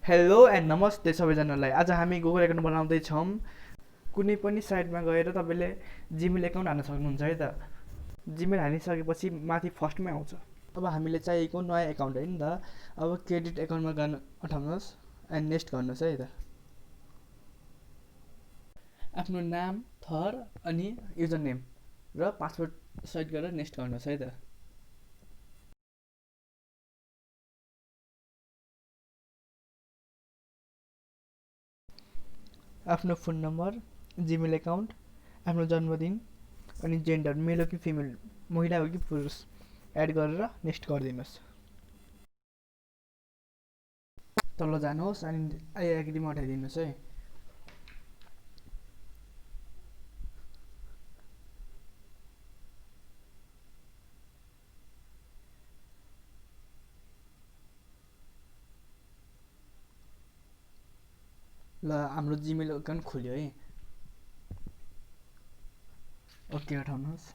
Hello and नमस्ते सबैजनालाई। आज हामी गुगल एकाउन्ट बनाउँदैछौँ। कुनै पनि साइटमा गएर तपाईँले जिमेल एकाउन्ट हाल्न सक्नुहुन्छ है त। जिमेल हालिसकेपछि माथि फर्स्टमै आउँछ। अब हामीले चाहिएको नयाँ एकाउन्ट है नि त। अब क्रेडिट एकाउन्टमा गर्न उठाउनुहोस् एन्ड नेक्स्ट गर्नुहोस् है त। आफ्नो नाम, थर अनि युजर नेम र पासवर्ड सेट गरेर नेक्स्ट गर्नुहोस् है त। आफ्नो फोन नम्बर, जिमेल एकाउन्ट, आफ्नो जन्मदिन अनि जेन्डर मेल हो कि फिमेल, महिला हो कि पुरुष एड गरेर नेक्स्ट गरिदिनुहोस्। तल जानुहोस् अनि आई एग्रीमा उठाइदिनुहोस् है। ल हाम्रो जिमेल एकाउन्ट खोल्यो है। ओके उठाउनुहोस्।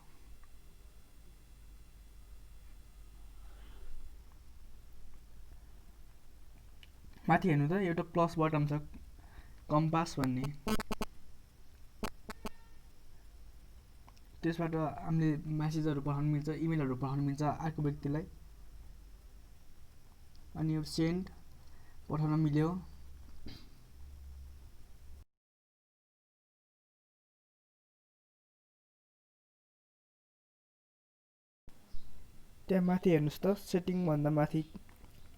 माथि हेर्नु त एउटा प्लस बटन छ कम्पास भन्ने, त्यसबाट हामीले मेसेजहरू पठाउनु मिल्छ, इमेलहरू पठाउनु मिल्छ अर्को व्यक्तिलाई। अनि यो सेन्ड पठाउन मिल्यो। त्यहाँ माथि हेर्नुहोस् त, सेटिङ भन्दा माथि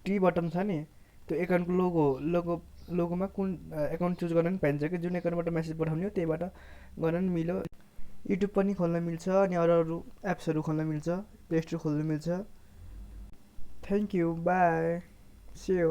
टी बटन छ नि, त्यो एकाउन्टको लोगोमा कुन एकाउन्ट चुज गर्न पनि पाइन्छ कि जुन एकाउन्टबाट मेसेज पठाउने हो त्यहीबाट गर्न पनि मिल्यो। युट्युब पनि खोल्न मिल्छ अनि अरू एप्सहरू खोल्न मिल्छ, प्ले स्टोर खोल्न मिल्छ। Thank you, bye, see you.